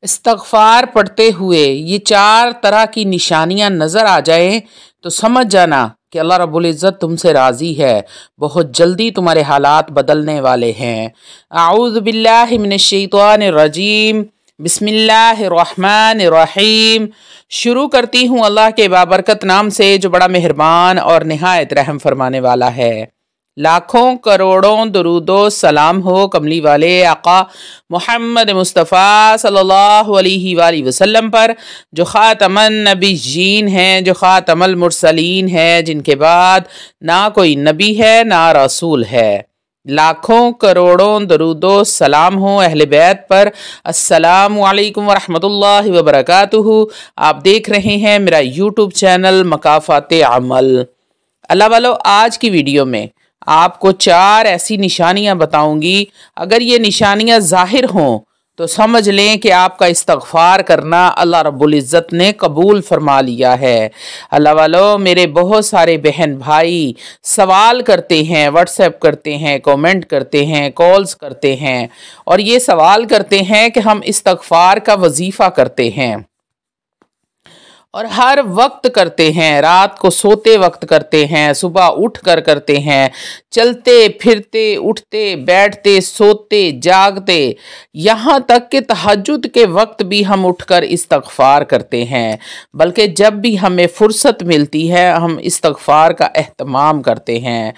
इस्तग़फ़ार पढ़ते हुए ये चार तरह की निशानियां नज़र आ जाएं तो समझ जाना कि अल्लाह रब्बुल इज़्ज़त तुमसे राज़ी है। बहुत जल्दी तुम्हारे हालात बदलने वाले हैं। आऊज़ु बिल्लाहि मिनश शैतानिर रजीम। बिस्मिल्लाहिर्रहमानिर्रहीम। शुरू करती हूँ अल्लाह के बाबरकत नाम से जो बड़ा मेहरबान और निहायत रहम फरमाने वाला है। लाखों करोड़ों दरूदो सलाम हो कमली वाले आका मोहम्मद मुस्तफ़ा सल्लल्लाहु अलैहि वसल्लम पर, जो ख़ातमन नबीयीन हैं, जो ख़ातमुल मुरसलीन हैं, जिनके बाद ना कोई नबी है ना रसूल है। लाखों करोड़ों दरूदो सलाम हो अहले बैत पर। अस्सलामु अलैकुम वरहमतुल्लाहि वबरकातुहू। आप देख रहे हैं मेरा यूट्यूब चैनल मकाफ़ाते अमल। अल्लाह वालों, आज की वीडियो में आपको चार ऐसी निशानियां बताऊंगी। अगर ये निशानियां ज़ाहिर हों तो समझ लें कि आपका इस्तग़फ़ार करना अल्लाह रब्बुल इज़्ज़त ने कबूल फरमा लिया है। अल्लाह वालों, मेरे बहुत सारे बहन भाई सवाल करते हैं, व्हाट्सएप करते हैं, कमेंट करते हैं, कॉल्स करते हैं और ये सवाल करते हैं कि हम इस्तग़फ़ार का वजीफ़ा करते हैं और हर वक्त करते हैं, रात को सोते वक्त करते हैं, सुबह उठ कर करते हैं, चलते फिरते, उठते बैठते, सोते जागते, यहाँ तक कि तहज्जुद के वक्त भी हम उठकर इस्तग़फ़ार करते हैं। बल्कि जब भी हमें फ़ुर्सत मिलती है हम इस्तग़फ़ार का एहतमाम करते हैं।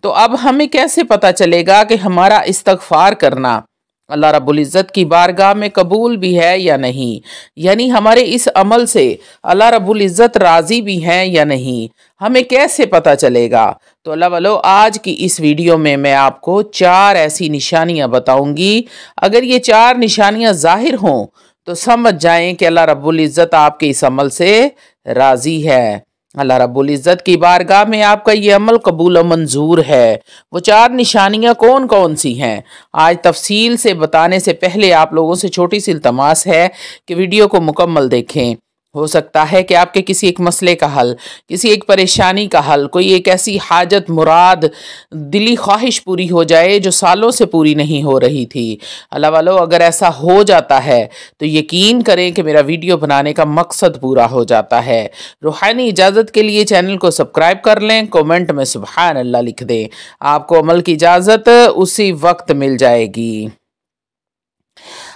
तो अब हमें कैसे पता चलेगा कि हमारा इस्तग़फ़ार करना अल्लाह रब्बुल इज़्ज़त की बारगाह में कबूल भी है या नहीं, यानी हमारे इस अमल से अल्लाह रब्बुल इज़्ज़त राज़ी भी हैं या नहीं, हमें कैसे पता चलेगा? तो अल्लाह वालों, आज की इस वीडियो में मैं आपको चार ऐसी निशानियां बताऊंगी। अगर ये चार निशानियां ज़ाहिर हों तो समझ जाएं कि अल्लाह रब्बुल इज़्ज़त आपके इस अमल से राज़ी है। अल्लाह रब्बुल इज़्ज़त की बारगाह में आपका ये अमल कबूल व मंजूर है। वो चार निशानियां कौन कौन सी हैं, आज तफसील से बताने से पहले आप लोगों से छोटी सी इल्तमास है कि वीडियो को मुकम्मल देखें। हो सकता है कि आपके किसी एक मसले का हल, किसी एक परेशानी का हल, कोई एक ऐसी हाजत मुराद, दिली ख्वाहिश पूरी हो जाए जो सालों से पूरी नहीं हो रही थी। अल्लाह वालों, अगर ऐसा हो जाता है तो यकीन करें कि मेरा वीडियो बनाने का मकसद पूरा हो जाता है। रूहानी इजाज़त के लिए चैनल को सब्सक्राइब कर लें, कमेंट में सुभान अल्लाह लिख दें, आपको अमल की इजाज़त उसी वक्त मिल जाएगी।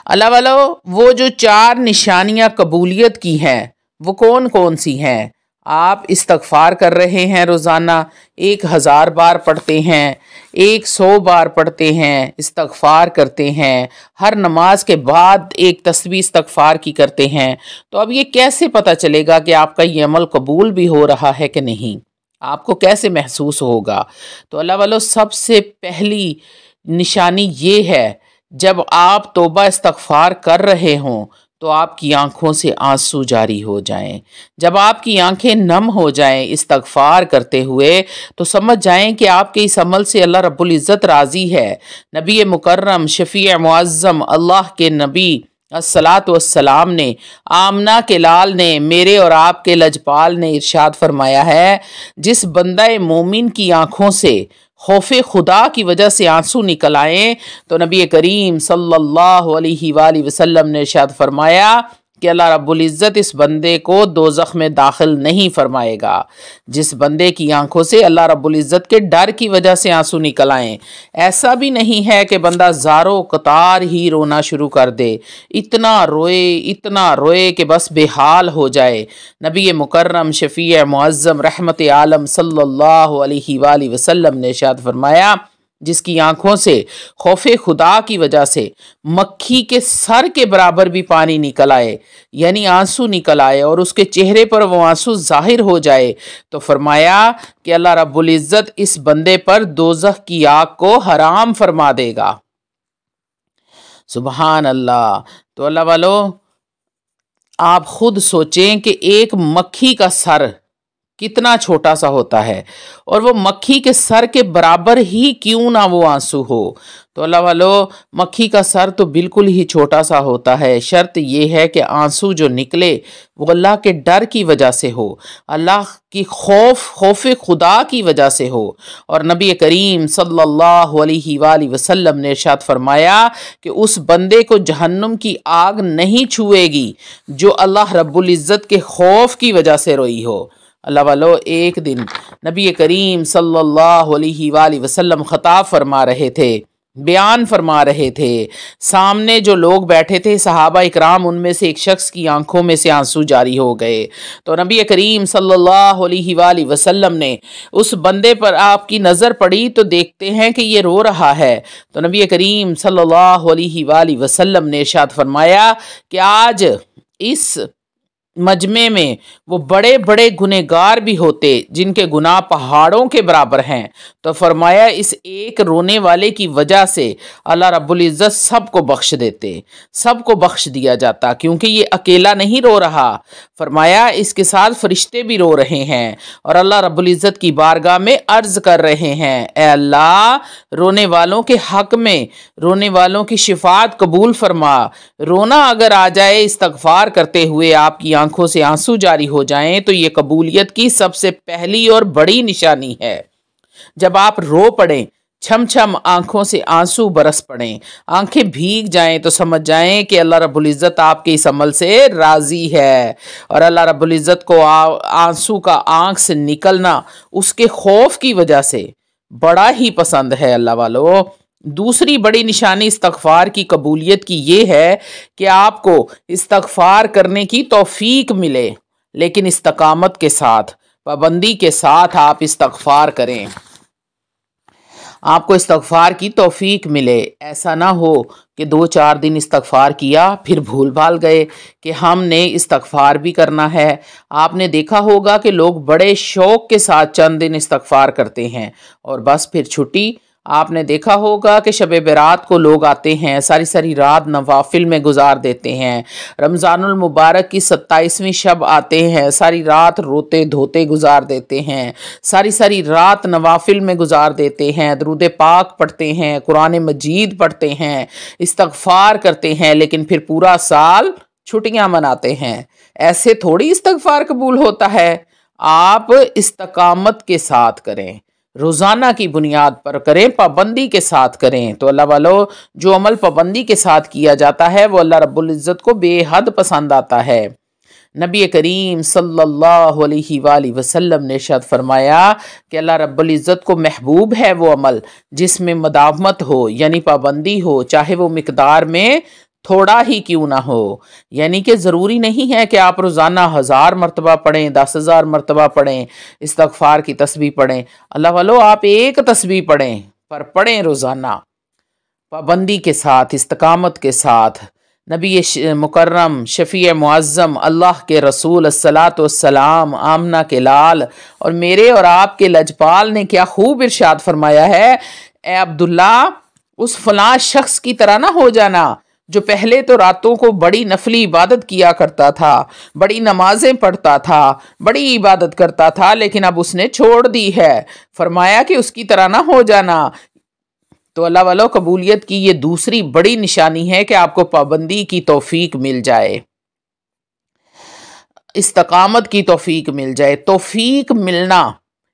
अल्लाह वालों, वो जो चार निशानियां कबूलियत की हैं वो कौन कौन सी हैं? आप इस्तग़फ़ार कर रहे हैं, रोज़ाना 1000 बार पढ़ते हैं, 100 बार पढ़ते हैं, इस्तग़फ़ार करते हैं, हर नमाज के बाद एक तस्बीह इस्तग़फ़ार की करते हैं, तो अब ये कैसे पता चलेगा कि आपका ये अमल कबूल भी हो रहा है कि नहीं? आपको कैसे महसूस होगा? तो अल्लाह वालों, सबसे पहली निशानी ये है, जब आप तौबा इस्तग़फ़ार कर रहे हों तो आपकी आंखों से आंसू जारी हो जाएं। जब आपकी आंखें नम हो जाएं इस्तग़फ़ार करते हुए तो समझ जाएं कि आपके इस अमल से अल्लाह रब्बुल इज़्ज़त राज़ी है। नबी मुकर्रम शफ़ी मुअज़्ज़म अल्लाह के नबी अस्सलातु वस्सलाम ने, आमना के लाल ने, मेरे और आपके लजपाल ने इरशाद फरमाया है, जिस बंदा मोमिन की आंखों से खौफे खुदा की वजह से आंसू निकल आए तो नबी करीम सल्लल्लाहु अलैहि वसल्लम ने इरशाद फरमाया कि अल्लाह रब्बुल इज़्ज़त इस बंदे को दोज़ख में दाखिल नहीं फरमाएगा। जिस बंदे की आंखों से अल्लाह रब्बुल इज़्ज़त के डर की वजह से आंसू निकल आए, ऐसा भी नहीं है कि बंदा ज़ारो कतार ही रोना शुरू कर दे, इतना रोए कि बस बेहाल हो जाए। नबी मुकर्रम शफ़ी मुअज़्ज़म रहमत आलम सल्लल्लाहु अलैहि वसल्लम ने इरशाद फरमाया, जिसकी आंखों से खौफे खुदा की वजह से मक्खी के सर के बराबर भी पानी निकल आए, यानी आंसू निकल आए और उसके चेहरे पर वो आंसू जाहिर हो जाए, तो फरमाया कि अल्लाह रब्बुल इज़्ज़त इस बंदे पर दोज़ख की आग को हराम फरमा देगा। सुभान अल्लाह। तो अल्लाह वालों, आप खुद सोचें कि एक मक्खी का सर कितना छोटा सा होता है, और वो मक्खी के सर के बराबर ही क्यों ना वो आंसू हो। तो अल्लाह वालो, मक्खी का सर तो बिल्कुल ही छोटा सा होता है, शर्त ये है कि आंसू जो निकले वो अल्लाह के डर की वजह से हो, अल्लाह की खौफ खुदा की वजह से हो। और नबी करीम सल्लल्लाहु अलैहि वसल्लम ने इरशाद फरमाया कि उस बंदे को जहन्नुम की आग नहीं छुएगी जो अल्लाह रब्बुल इज़्ज़त के खौफ की वजह से रोई हो। अल्लाह वालो, एक दिन नबी करीम सल्लल्लाहु अलैहि वसल्लम खताब फरमा रहे थे, बयान फरमा रहे थे। सामने जो लोग बैठे थे सहाबा इकराम, उनमें से एक शख्स की आंखों में से आंसू जारी हो गए। तो नबी करीम सल्लल्लाहु अलैहि वसल्लम ने उस बंदे पर आपकी नज़र पड़ी तो देखते हैं कि ये रो रहा है। तो नबी करीम सल्लल्लाहु अलैहि वसल्लम ने इरशाद फरमाया कि आज इस मजमे में वो बड़े बड़े गुनहगार भी होते जिनके गुनाह पहाड़ों के बराबर हैं, तो फरमाया इस एक रोने वाले की वजह से अल्लाह रब्बुल इज़्ज़त सबको बख्श देते, सबको बख्श दिया जाता, क्योंकि ये अकेला नहीं रो रहा। फरमाया इसके साथ फरिश्ते भी रो रहे हैं और अल्लाह रब्बुल इज़्ज़त की बारगाह में अर्ज़ कर रहे हैं, ए अल्लाह, रोने वालों के हक़ में, रोने वालों की शिफात कबूल फरमा। रोना अगर आ जाए इस्तग़फ़ार करते हुए, आपकी आंखों से आंसू जारी हो जाएं, तो ये कबूलियत की सबसे पहली और बड़ी निशानी है। जब आप रो पड़ें, छम छम आंखों से आंसू बरस पड़ें, आंखें भीग जाएं, तो समझ जाएं कि अल्लाह रब्बुल इज़्ज़त आपके इस अमल से राज़ी है। और अल्लाह रब्बुल इज़्ज़त को आंसू का आंख से निकलना उसके खौफ की वजह से बड़ा ही पसंद है। अल्लाह वालों, दूसरी बड़ी निशानी इस्तग़फ़ार की कबूलियत की ये है कि आपको इस्तग़फ़ार करने की तौफ़ीक मिले, लेकिन इस्तकामत के साथ, पाबंदी के साथ आप इस्तग़फ़ार करें, आपको इस्तग़फ़ार की तौफ़ीक मिले। ऐसा ना हो कि 2-4 दिन इस्तग़फ़ार किया फिर भूल भाल गए कि हमने इस्तग़फ़ार भी करना है। आपने देखा होगा कि लोग बड़े शौक़ के साथ चंद दिन इस्तग़फ़ार करते हैं और बस फिर छुट्टी। आपने देखा होगा कि शब बरात को लोग आते हैं, सारी सारी रात नवाफिल में गुजार देते हैं। रमज़ानुल मुबारक की 27वीं शब आते हैं, सारी रात रोते धोते गुजार देते हैं, सारी सारी रात नवाफिल में गुजार देते हैं, दरूद पाक पढ़ते हैं, कुरान मजीद पढ़ते हैं, इस्तग़फ़ार करते हैं, लेकिन फिर पूरा साल छुट्टियां मनाते हैं। ऐसे थोड़ी इस्तग़फ़ार कबूल होता है। आप इस्तकामत के साथ करें, रोज़ाना की बुनियाद पर करें, पाबंदी के साथ करें। तो अल्लाह वालों, जो अमल पाबंदी के साथ किया जाता है वो अल्लाह रब्बुल इज़्ज़त को बेहद पसंद आता है। नबी करीम सल्लल्लाहु अलैहि वसल्लम ने इरशाद फरमाया कि अल्लाह रब्बुल इज़्ज़त को महबूब है वो अमल जिसमें मदावमत हो, यानी पाबंदी हो, चाहे वो मिकदार में थोड़ा ही क्यों ना हो। यानी कि ज़रूरी नहीं है कि आप रोज़ाना 1000 मरतबा पढ़ें, 10,000 मरतबा पढ़ें, इस्तग़फ़ार की तस्बीह पढ़ें। अल्लाह वालों, आप एक तस्बीह पढ़ें, पर पढ़ें रोज़ाना, पाबंदी के साथ, इस्तकामत के साथ। नबी मुकर्रम शफ़ी मुअज़्ज़म अल्लाह के रसूल अस्सलातु वस्सलाम आमना के लाल और मेरे और आपके लजपाल ने क्या खूब इरशाद फरमाया है, ए अब्दुल्ला, उस फलां शख्स की तरह ना हो जाना जो पहले तो रातों को बड़ी नफली इबादत किया करता था, बड़ी नमाजें पढ़ता था, बड़ी इबादत करता था, लेकिन अब उसने छोड़ दी है। फरमाया कि उसकी तरह ना हो जाना। तो अल्लाह वालों, कबूलियत की ये दूसरी बड़ी निशानी है कि आपको पाबंदी की तौफीक मिल जाए, इस्तकामत की तौफीक मिल जाए। तौफीक मिलना,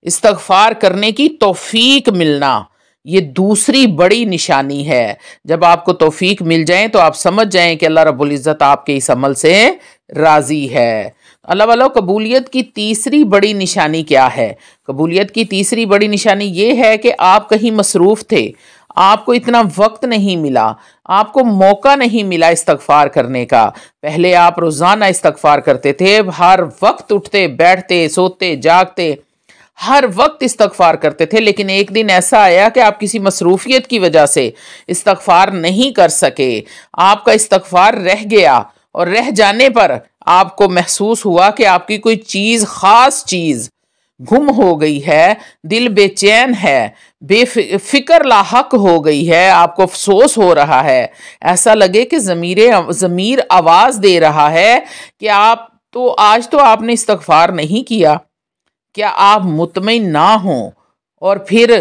इस्तग़फ़ार करने की तौफीक मिलना, ये दूसरी बड़ी निशानी है। जब आपको तौफीक मिल जाए तो आप समझ जाएं कि अल्लाह रब्बुल इज़्ज़त आपके इस अमल से राज़ी है। अल्लाह वालों, कबूलियत की तीसरी बड़ी निशानी क्या है? कबूलियत की तीसरी बड़ी निशानी ये है कि आप कहीं मसरूफ़ थे, आपको इतना वक्त नहीं मिला, आपको मौका नहीं मिला इस्तग़फ़ार करने का। पहले आप रोज़ाना इस्तग़फ़ार करते थे, हर वक्त उठते बैठते सोते जागते हर वक्त इस्तग़फ़ार करते थे, लेकिन एक दिन ऐसा आया कि आप किसी मसरूफ़ियत की वजह से इस्तग़फ़ार नहीं कर सके, आपका इस्तग़फ़ार रह गया और रह जाने पर आपको महसूस हुआ कि आपकी कोई चीज़, ख़ास चीज़ गुम हो गई है, दिल बेचैन है, बेफिक्र लाहक हो गई है, आपको अफसोस हो रहा है, ऐसा लगे कि ज़मीर आवाज़ दे रहा है कि आप तो आज तो आपने इस्तग़फ़ार नहीं किया, क्या आप मुतमईन ना हों और फिर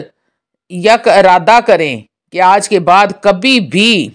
यक इरादा करें कि आज के बाद कभी भी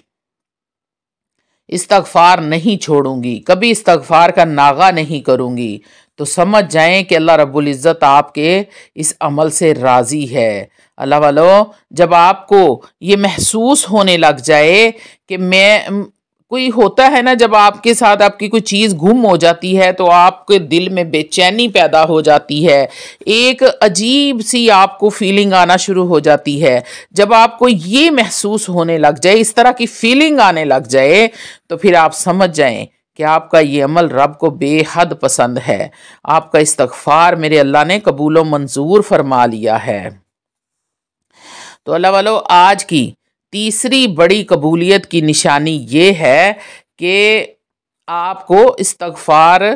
इस्तगफार नहीं छोड़ूंगी, कभी इस्तगफार का नागा नहीं करूंगी, तो समझ जाएं कि अल्लाह रब्बुल इज़्ज़त आपके इस अमल से राज़ी है। अल्लाह वालो, जब आपको ये महसूस होने लग जाए कि कोई होता है ना, जब आपके साथ आपकी कोई चीज़ गुम हो जाती है तो आपके दिल में बेचैनी पैदा हो जाती है, एक अजीब सी आपको फीलिंग आना शुरू हो जाती है। जब आपको ये महसूस होने लग जाए, इस तरह की फीलिंग आने लग जाए, तो फिर आप समझ जाएं कि आपका ये अमल रब को बेहद पसंद है। आपका इस्तगफार मेरे अल्लाह ने कबूल व मंजूर फरमा लिया है। तो अल्लाह वालों, आज की तीसरी बड़ी कबूलियत की निशानी ये है कि आपको इस्तगफार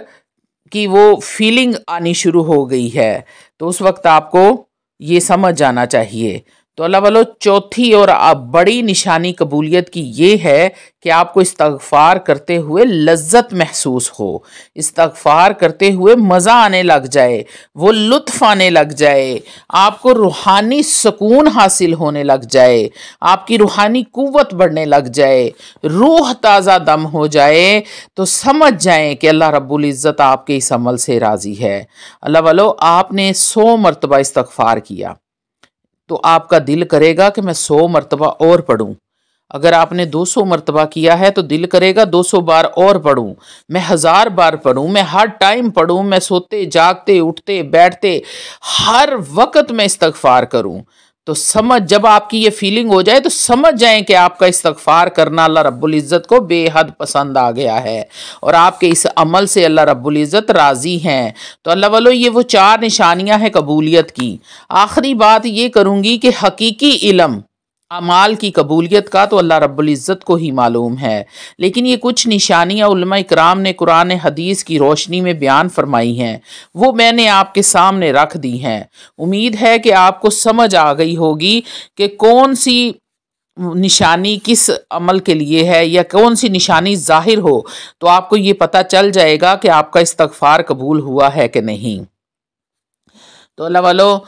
की वो फीलिंग आनी शुरू हो गई है, तो उस वक्त आपको ये समझ जाना चाहिए। तो अल्लाह वालों, चौथी और बड़ी निशानी कबूलियत की ये है कि आपको इस्तगफार करते हुए लज्जत महसूस हो, इस्तगफार करते हुए मज़ा आने लग जाए, वो लुत्फ़ आने लग जाए, आपको रूहानी सुकून हासिल होने लग जाए, आपकी रूहानी कुव्वत बढ़ने लग जाए, रूह ताज़ा दम हो जाए, तो समझ जाएं कि अल्लाह रब्बुल इज़्ज़त आपके इस अमल से राज़ी है। अल्लाह वालों, आपने 100 मरतबा इस्तगफार किया तो आपका दिल करेगा कि मैं 100 मरतबा और पढ़ूं। अगर आपने 200 मरतबा किया है तो दिल करेगा 200 बार और पढ़ूं, मैं 1000 बार पढ़ूं, मैं हर टाइम पढ़ूं, मैं सोते जागते उठते बैठते हर वक्त मैं इस्तगफार करूं। तो समझ, जब आपकी ये फीलिंग हो जाए तो समझ जाएं कि आपका इस्तगफार करना अल्लाह रब्बुल इज़्ज़त को बेहद पसंद आ गया है और आपके इस अमल से अल्लाह रब्बुल इज़्ज़त राज़ी हैं। तो अल्लाह वालों, ये वो 4 निशानियां हैं कबूलियत की। आखिरी बात ये करूंगी कि हकीकी इल्म अमाल की कबूलियत का तो अल्लाह रब्बुल इज़्ज़त को ही मालूम है, लेकिन ये कुछ निशानियाँ उलमा इकराम ने कुरान हदीस की रोशनी में बयान फरमाई हैं, वो मैंने आपके सामने रख दी हैं। उम्मीद है कि आपको समझ आ गई होगी कि कौन सी निशानी किस अमल के लिए है या कौन सी निशानी जाहिर हो तो आपको ये पता चल जाएगा कि आपका इस्तगफार कबूल हुआ है कि नहीं। तो अल्लाह वालों,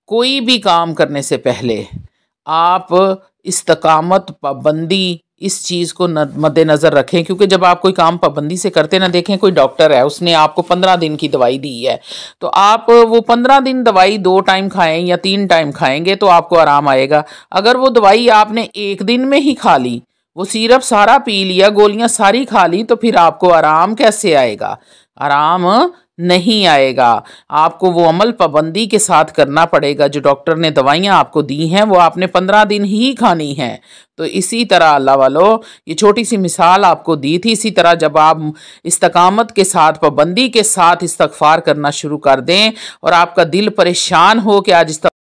कोई भी काम करने से पहले आप इस्तकामत, पाबंदी, इस चीज़ को मद्देनज़र रखें, क्योंकि जब आप कोई काम पाबंदी से करते ना, देखें कोई डॉक्टर है उसने आपको 15 दिन की दवाई दी है, तो आप वो 15 दिन दवाई 2 टाइम खाएं या 3 टाइम खाएंगे तो आपको आराम आएगा। अगर वो दवाई आपने एक दिन में ही खा ली, वो सिरप सारा पी लिया, गोलियां सारी खा ली, तो फिर आपको आराम कैसे आएगा? आराम नहीं आएगा। आपको वो अमल पाबंदी के साथ करना पड़ेगा। जो डॉक्टर ने दवाइयाँ आपको दी हैं वो आपने 15 दिन ही खानी हैं। तो इसी तरह अल्लाह वालों, ये छोटी सी मिसाल आपको दी थी। इसी तरह जब आप इस्तकामत के साथ, पाबंदी के साथ इस्तगफार करना शुरू कर दें और आपका दिल परेशान हो कि आज